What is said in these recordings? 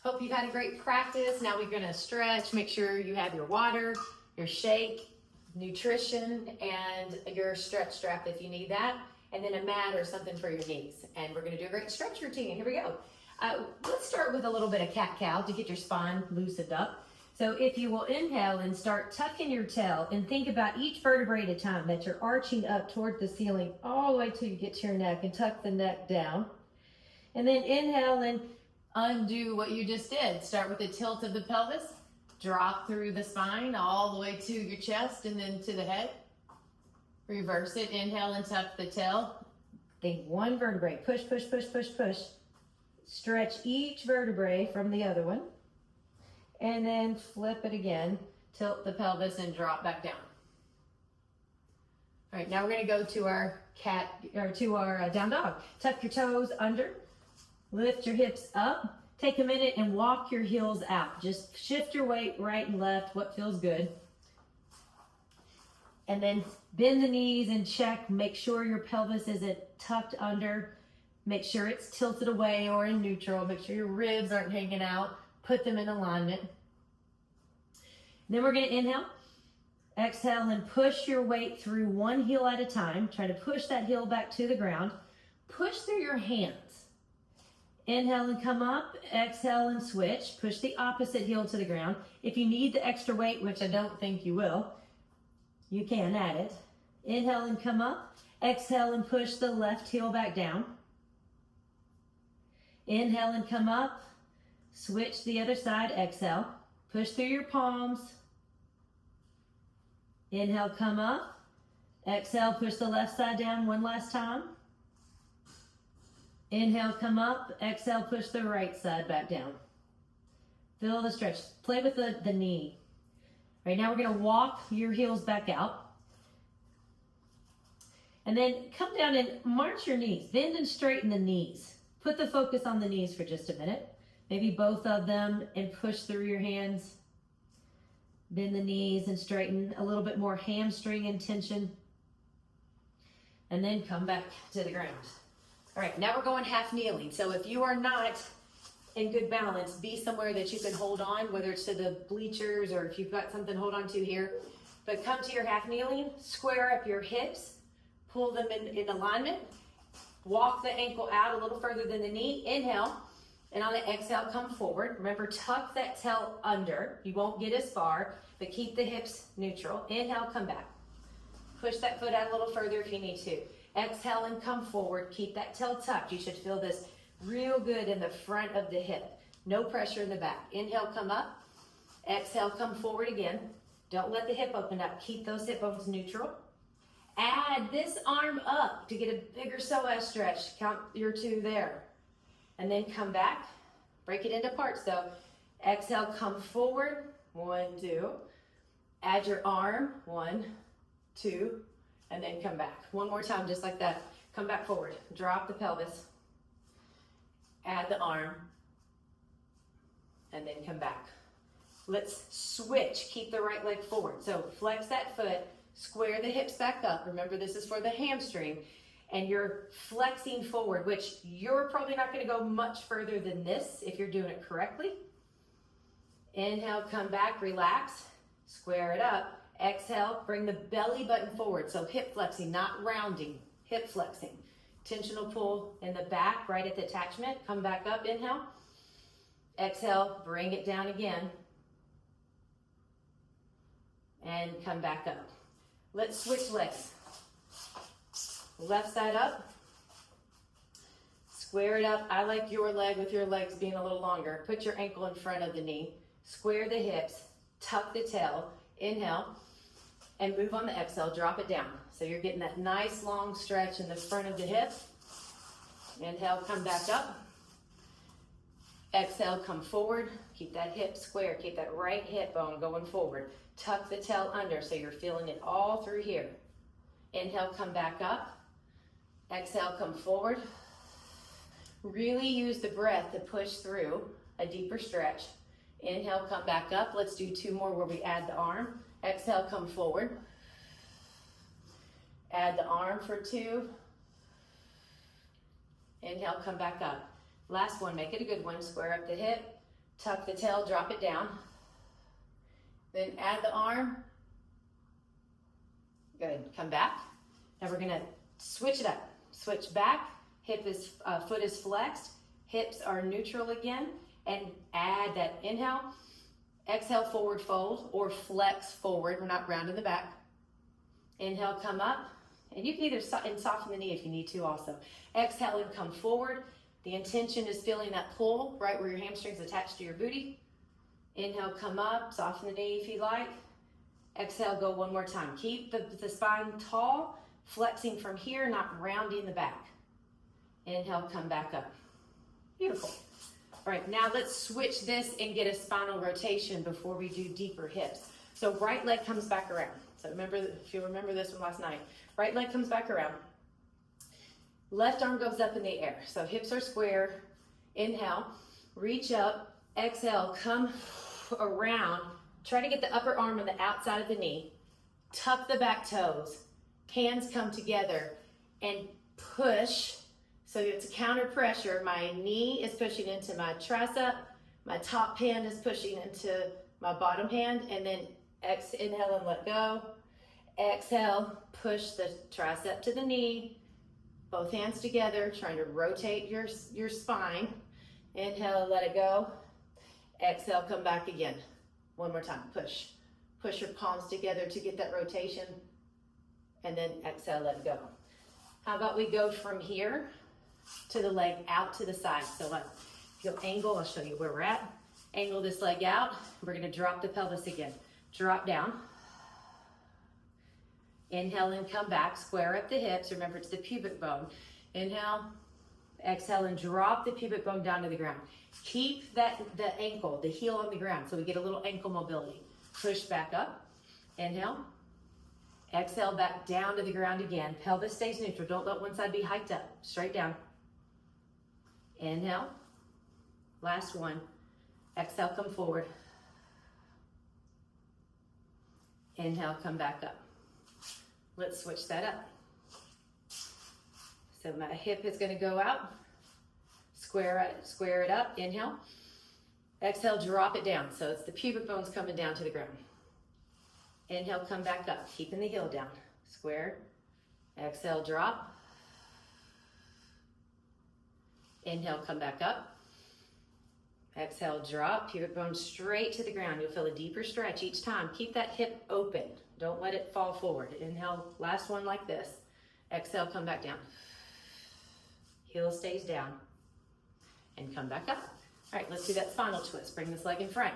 Hope you've had a great practice. Now we're gonna stretch. Make sure you have your water, your shake, nutrition, and your stretch strap if you need that, and then a mat or something for your knees. And we're gonna do a great stretch routine. Here we go. Let's start with a little bit of cat-cow to get your spine loosened up. So if you will inhale and start tucking your tail and think about each vertebrae at a time that you're arching up toward the ceiling all the way till you get to your neck and tuck the neck down. And then inhale and undo what you just did. Start with the tilt of the pelvis, drop through the spine all the way to your chest and then to the head. Reverse it, inhale and tuck the tail. Think one vertebrae, push, push, push, push, push. Stretch each vertebrae from the other one. And then flip it again, tilt the pelvis and drop back down. All right, now we're gonna go to our down dog. Tuck your toes under, lift your hips up, take a minute and walk your heels out. Just shift your weight right and left, what feels good. And then bend the knees and check, make sure your pelvis isn't tucked under. Make sure it's tilted away or in neutral. Make sure your ribs aren't hanging out. Put them in alignment. Then we're gonna inhale, exhale, and push your weight through one heel at a time. Try to push that heel back to the ground. Push through your hands. Inhale and come up, exhale and switch. Push the opposite heel to the ground. If you need the extra weight, which I don't think you will, you can add it. Inhale and come up, exhale and push the left heel back down. Inhale and come up, switch the other side, exhale. Push through your palms. Inhale, come up. Exhale, push the left side down one last time. Inhale, come up. Exhale, push the right side back down. Feel the stretch. Play with the knee. All right, now we're gonna walk your heels back out. And then come down and march your knees. Bend and straighten the knees. Put the focus on the knees for just a minute. Maybe both of them, and push through your hands. Bend the knees and straighten a little bit more hamstring and tension. And then come back to the ground. All right, now we're going half kneeling. So if you are not in good balance, be somewhere that you can hold on, whether it's to the bleachers or if you've got something to hold on to here. But come to your half kneeling, square up your hips, pull them in alignment. Walk the ankle out a little further than the knee. Inhale, and on the exhale, come forward. Remember, tuck that tail under. You won't get as far, but keep the hips neutral. Inhale, come back. Push that foot out a little further if you need to. Exhale and come forward. Keep that tail tucked. You should feel this real good in the front of the hip. No pressure in the back. Inhale, come up. Exhale, come forward again. Don't let the hip open up. Keep those hip bones neutral. Add this arm up to get a bigger psoas stretch. Count your 2 there. And then come back. Break it into parts though. Exhale, come forward. 1, 2. Add your arm. 1, 2. And then come back. One more time, just like that. Come back forward. Drop the pelvis. Add the arm. And then come back. Let's switch. Keep the right leg forward. So flex that foot. Square the hips back up. Remember, this is for the hamstring. And you're flexing forward, which you're probably not going to go much further than this if you're doing it correctly. Inhale, come back, relax, square it up. Exhale, bring the belly button forward. So hip flexing, not rounding, hip flexing. Tensional pull in the back, right at the attachment. Come back up, inhale. Exhale, bring it down again. And come back up. Let's switch legs. Left side up. Square it up. I like your leg with your legs being a little longer. Put your ankle in front of the knee. Square the hips. Tuck the tail. Inhale. And move on the exhale. Drop it down. So you're getting that nice long stretch in the front of the hip. Inhale, come back up. Exhale, come forward. Keep that hip square. Keep that right hip bone going forward. Tuck the tail under so you're feeling it all through here. Inhale, come back up. Exhale, come forward. Really use the breath to push through a deeper stretch. Inhale, come back up. Let's do 2 more where we add the arm. Exhale, come forward. Add the arm for 2. Inhale, come back up. Last one, make it a good one. Square up the hip. Tuck the tail, drop it down. Then add the arm. Good, come back. Now we're gonna switch it up. Switch back, foot is flexed, hips are neutral again, and add that inhale, exhale, forward fold, or flex forward. We're not rounding the back. Inhale, come up, and you can either soften the knee if you need to also. Exhale and come forward. The intention is feeling that pull right where your hamstring's attached to your booty. Inhale, come up, soften the knee if you like. Exhale, go one more time. Keep the spine tall, flexing from here, not rounding the back. Inhale, come back up. Beautiful. All right, now let's switch this and get a spinal rotation before we do deeper hips. So right leg comes back around. So remember, if you remember this from last night, right leg comes back around. Left arm goes up in the air. So hips are square. Inhale, reach up. Exhale, come around. Try to get the upper arm on the outside of the knee. Tuck the back toes. Hands come together and push. So it's a counter pressure. My knee is pushing into my tricep. My top hand is pushing into my bottom hand. And then inhale and let go. Exhale, push the tricep to the knee. Both hands together, trying to rotate your spine. Inhale, let it go. Exhale, come back again. One more time, push. Push your palms together to get that rotation. And then exhale, let it go. How about we go from here to the leg out to the side. So if you'll angle, I'll show you where we're at. Angle this leg out. We're gonna drop the pelvis again. Drop down. Inhale and come back. Square up the hips. Remember, it's the pubic bone. Inhale, exhale, and drop the pubic bone down to the ground. Keep the ankle, the heel on the ground, so we get a little ankle mobility. Push back up. Inhale. Exhale, back down to the ground again. Pelvis stays neutral. Don't let one side be hiked up. Straight down. Inhale. Last one. Exhale, come forward. Inhale, come back up. Let's switch that up. So my hip is going to go out. Square it up. Inhale. Exhale, drop it down. So it's the pubic bones coming down to the ground. Inhale, come back up, keeping the heel down. Square. Exhale, drop. Inhale, come back up. Exhale, drop. Pubic bone straight to the ground. You'll feel a deeper stretch each time. Keep that hip open. Don't let it fall forward. Inhale, last one like this. Exhale, come back down. Heel stays down. And come back up. All right, let's do that spinal twist. Bring this leg in front.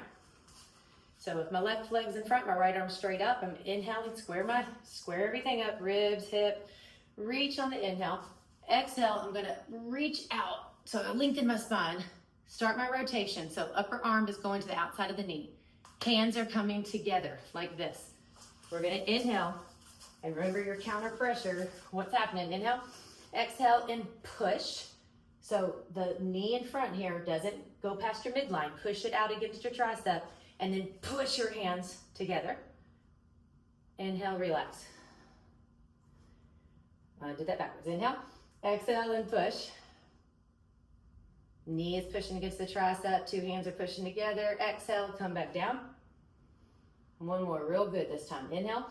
So if my left leg's in front, my right arm's straight up, I'm inhaling, square everything up, ribs, hip, reach on the inhale. Exhale, I'm gonna reach out. So I lengthen my spine, start my rotation. So upper arm is going to the outside of the knee. Hands are coming together like this. We're gonna inhale, and remember your counter pressure. What's happening? Inhale, exhale, and push. So the knee in front here doesn't go past your midline. Push it out against your tricep. And then push your hands together. Inhale, relax. I did that backwards. Inhale, exhale, and push. Knee is pushing against the tricep. Two hands are pushing together. Exhale, come back down. One more, real good this time. Inhale.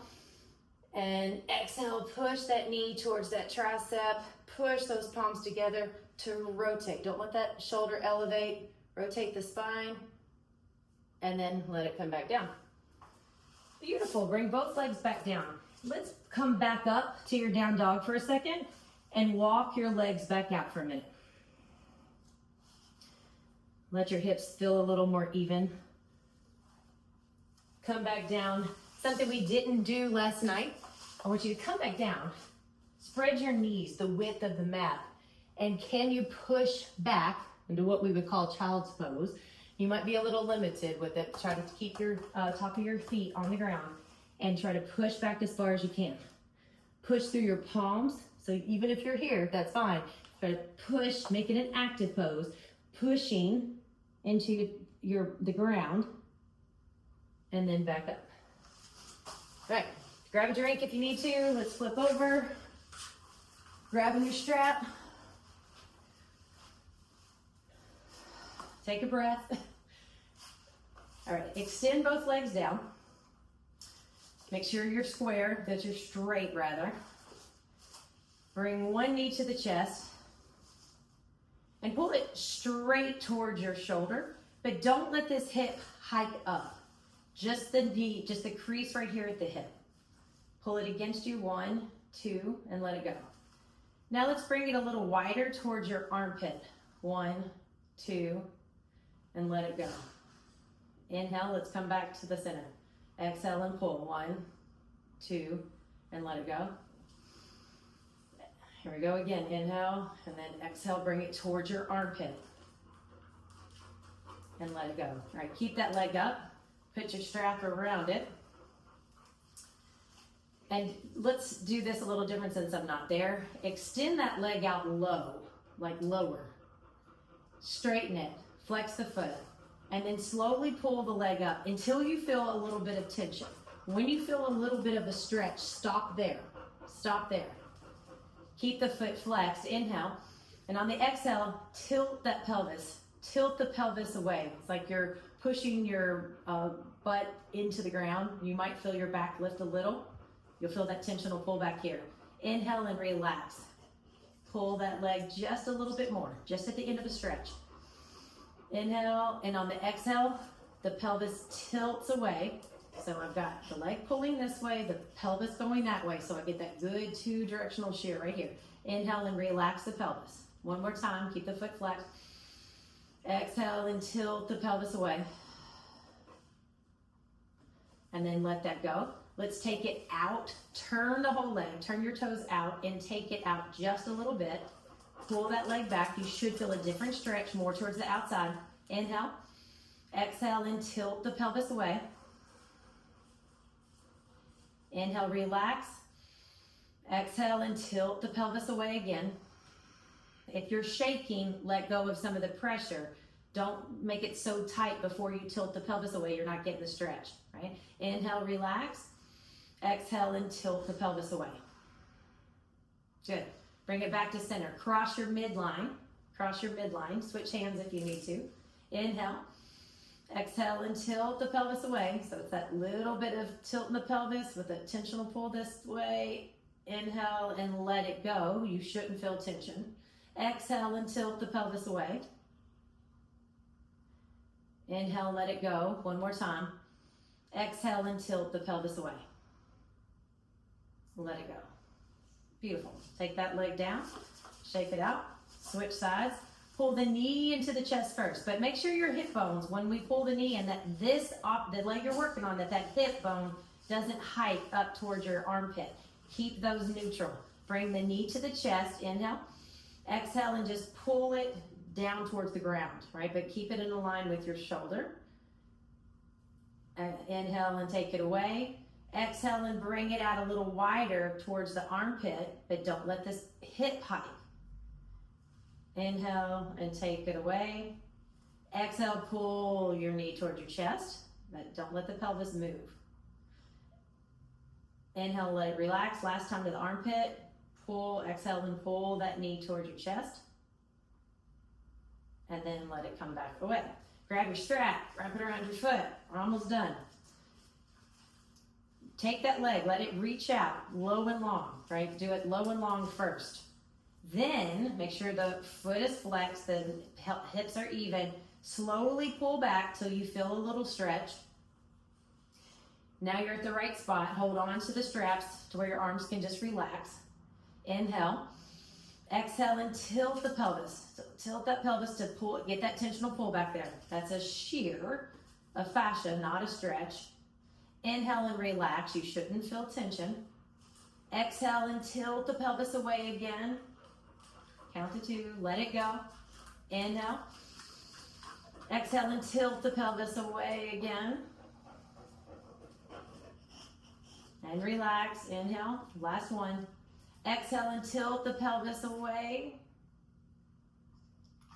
And exhale, push that knee towards that tricep. Push those palms together to rotate. Don't let that shoulder elevate. Rotate the spine. And then let it come back down. Beautiful, bring both legs back down. Let's come back up to your down dog for a second and walk your legs back out for a minute. Let your hips feel a little more even. Come back down. Something we didn't do last night. I want you to come back down. Spread your knees the width of the mat. And can you push back into what we would call child's pose? You might be a little limited with it. Try to keep your top of your feet on the ground and try to push back as far as you can. Push through your palms. So even if you're here, that's fine. Try to push, make it an active pose, pushing into the ground and then back up. All right, grab a drink if you need to. Let's flip over. Grabbing your strap. Take a breath. All right, extend both legs down. Make sure you're square, that you're straight rather. Bring one knee to the chest and pull it straight towards your shoulder, but don't let this hip hike up. Just the knee, just the crease right here at the hip. Pull it against you, 1, 2, and let it go. Now let's bring it a little wider towards your armpit. 1, 2, and let it go. Inhale, let's come back to the center. Exhale and pull. 1, 2, and let it go. Here we go again. Inhale, and then exhale, bring it towards your armpit. And let it go. All right, keep that leg up. Put your strap around it. And let's do this a little different since I'm not there. Extend that leg out low, like lower. Straighten it, flex the foot, and then slowly pull the leg up until you feel a little bit of tension. When you feel a little bit of a stretch, stop there. Stop there. Keep the foot flexed. Inhale. And on the exhale, tilt that pelvis. Tilt the pelvis away. It's like you're pushing your butt into the ground. You might feel your back lift a little. You'll feel that tensional pull back here. Inhale and relax. Pull that leg just a little bit more, just at the end of the stretch. Inhale, and on the exhale, the pelvis tilts away. So I've got the leg pulling this way, the pelvis going that way, so I get that good 2-directional shear right here. Inhale and relax the pelvis. One more time, keep the foot flexed. Exhale and tilt the pelvis away. And then let that go. Let's take it out, turn the whole leg, turn your toes out and take it out just a little bit. Pull that leg back. You should feel a different stretch, more towards the outside. Inhale, exhale and tilt the pelvis away. Inhale, relax. Exhale and tilt the pelvis away again. If you're shaking, let go of some of the pressure. Don't make it so tight before you tilt the pelvis away. You're not getting the stretch, right? Inhale, relax. Exhale and tilt the pelvis away. Good. Bring it back to center. Cross your midline. Cross your midline. Switch hands if you need to. Inhale. Exhale and tilt the pelvis away. So it's that little bit of tilt in the pelvis with a tensional pull this way. Inhale and let it go. You shouldn't feel tension. Exhale and tilt the pelvis away. Inhale, let it go. One more time. Exhale and tilt the pelvis away. Let it go. Beautiful. Take that leg down. Shake it out. Switch sides. Pull the knee into the chest first, but make sure your hip bones, when we pull the knee in, that the leg you're working on, that hip bone doesn't hike up towards your armpit. Keep those neutral. Bring the knee to the chest. Inhale. Exhale and just pull it down towards the ground, right? But keep it in line with your shoulder. Inhale and take it away. Exhale and bring it out a little wider towards the armpit, but don't let this hip hike. Inhale and take it away. Exhale, pull your knee towards your chest, but don't let the pelvis move. Inhale, let it relax. Last time to the armpit. Pull, exhale and pull that knee towards your chest. And then let it come back away. Grab your strap, wrap it around your foot. We're almost done. Take that leg, let it reach out, low and long, right? Do it low and long first. Then make sure the foot is flexed, the hips are even. Slowly pull back till you feel a little stretch. Now you're at the right spot. Hold on to the straps to where your arms can just relax. Inhale. Exhale and tilt the pelvis. So tilt that pelvis to pull, get that tensional pull back there. That's a shear, a fascia, not a stretch. Inhale and relax. You shouldn't feel tension. Exhale and tilt the pelvis away again. Count to 2. Let it go. Inhale. Exhale and tilt the pelvis away again. And relax. Inhale. Last one. Exhale and tilt the pelvis away.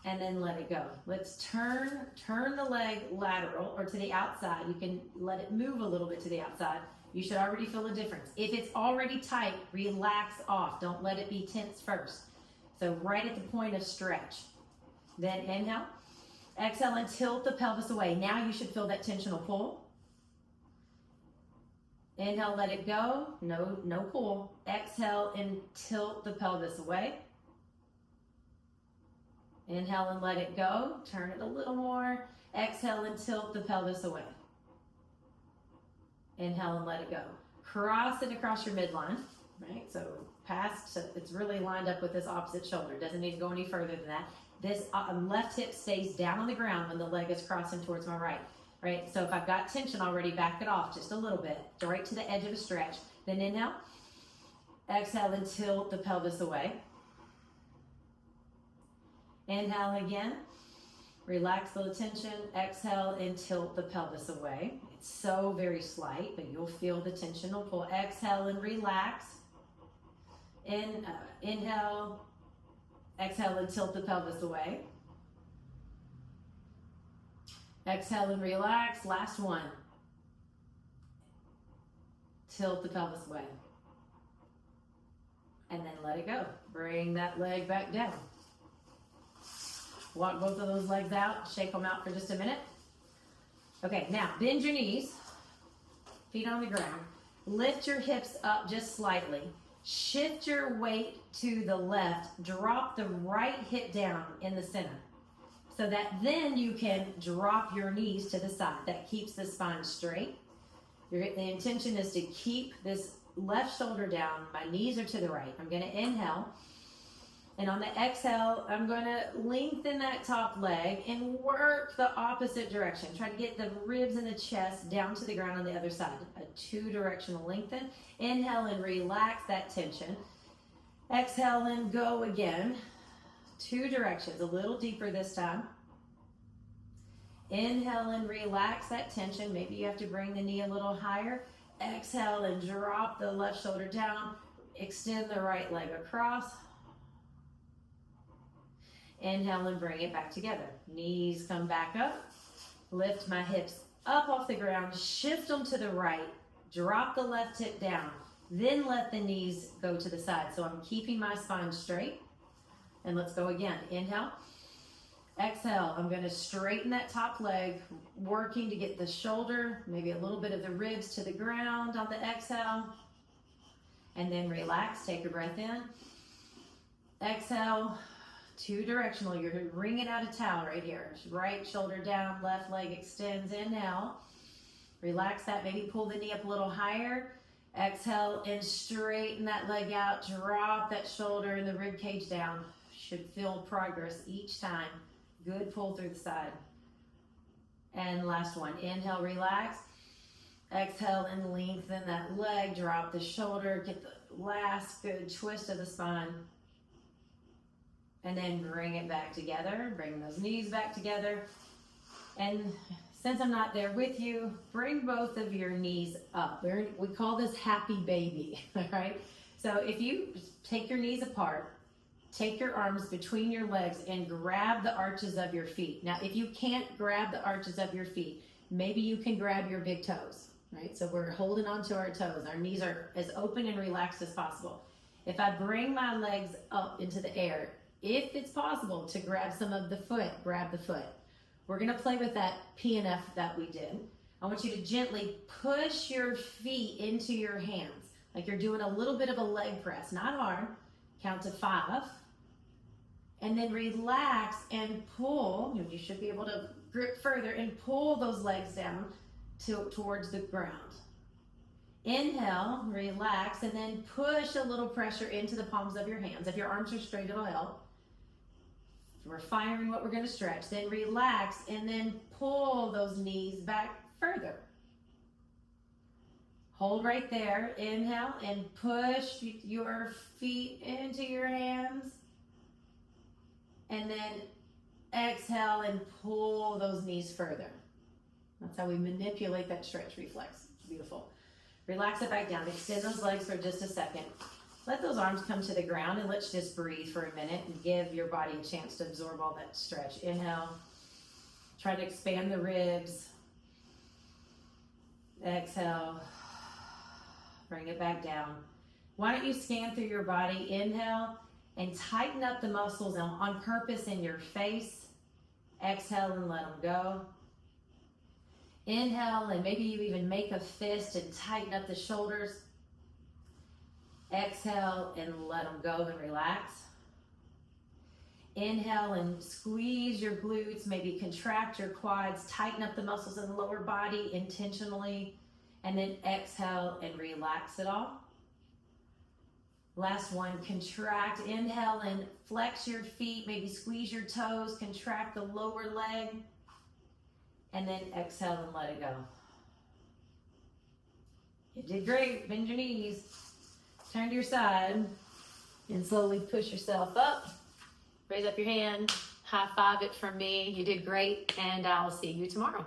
And then let it go. Let's turn the leg lateral or to the outside. You can let it move a little bit to the outside. You should already feel a difference. If it's already tight, relax off. Don't let it be tense first. So right at the point of stretch. Then inhale. Exhale and tilt the pelvis away. Now you should feel that tensional pull. Inhale, let it go. No pull. Exhale and tilt the pelvis away. Inhale and let it go. Turn it a little more. Exhale and tilt the pelvis away. Inhale and let it go. Cross it across your midline, right? So it's really lined up with this opposite shoulder. Doesn't need to go any further than that. This left hip stays down on the ground when the leg is crossing towards my right. Right, so if I've got tension already, back it off just a little bit, right to the edge of a stretch. Then inhale, exhale and tilt the pelvis away. Inhale again, relax the tension, exhale and tilt the pelvis away. It's so very slight, but you'll feel the tensional pull. Exhale and relax. Inhale, exhale and tilt the pelvis away. Exhale and relax. Last one. Tilt the pelvis away. And then let it go. Bring that leg back down. Walk both of those legs out. Shake them out for just a minute. Okay, now bend your knees. Feet on the ground. Lift your hips up just slightly. Shift your weight to the left. Drop the right hip down in the center, so that then you can drop your knees to the side. That keeps the spine straight. The intention is to keep this left shoulder down. My knees are to the right. I'm going to inhale. And on the exhale, I'm going to lengthen that top leg and work the opposite direction. Try to get the ribs and the chest down to the ground on the other side. A two-directional lengthen. Inhale and relax that tension. Exhale and go again. Two directions, a little deeper this time. Inhale and relax that tension. Maybe you have to bring the knee a little higher. Exhale and drop the left shoulder down. Extend the right leg across. Inhale and bring it back together. Knees come back up. Lift my hips up off the ground. Shift them to the right. Drop the left hip down. Then let the knees go to the side. So I'm keeping my spine straight. And let's go again. Inhale. Exhale. I'm going to straighten that top leg, working to get the shoulder, maybe a little bit of the ribs to the ground on the exhale. And then relax. Take a breath in. Exhale. Two directional. You're wringing out a towel right here. Right shoulder down, left leg extends. Inhale. Relax that. Maybe pull the knee up a little higher. Exhale and straighten that leg out. Drop that shoulder and the rib cage down. Should feel progress each time. Good pull through the side. And last one. Inhale, relax. Exhale and lengthen that leg. Drop the shoulder. Get the last good twist of the spine. And then bring it back together. Bring those knees back together. And since I'm not there with you, bring both of your knees up. We call this happy baby, all right? So if you take your knees apart, take your arms between your legs and grab the arches of your feet. Now, if you can't grab the arches of your feet, maybe you can grab your big toes, right? So we're holding onto our toes. Our knees are as open and relaxed as possible. If I bring my legs up into the air, if it's possible to grab some of the foot, grab the foot. We're going to play with that PNF that we did. I want you to gently push your feet into your hands, like you're doing a little bit of a leg press, not hard. Count to 5. And then relax and pull. You should be able to grip further and pull those legs down towards the ground. Inhale, relax, and then push a little pressure into the palms of your hands. If your arms are straight, it'll help. We're firing what we're going to stretch. Then relax and then pull those knees back further. Hold right there. Inhale and push your feet into your hands. And then exhale and pull those knees further. That's how we manipulate that stretch reflex. It's beautiful. Relax it back down. Extend those legs for just a second. Let those arms come to the ground and let's just breathe for a minute and give your body a chance to absorb all that stretch. Inhale. Try to expand the ribs. Exhale. Bring it back down. Why don't you scan through your body? Inhale and tighten up the muscles on purpose in your face Exhale and let them go. Inhale, and maybe you even make a fist and tighten up the shoulders. Exhale and let them go and relax. Inhale and squeeze your glutes, maybe contract your quads, tighten up the muscles in the lower body intentionally, and then exhale and relax it all. Last one, contract. Inhale and flex your feet, maybe squeeze your toes, contract the lower leg, and then exhale and let it go. You did great. Bend your knees. Turn to your side and slowly push yourself up. Raise up your hand. High five it from me. You did great, and I'll see you tomorrow.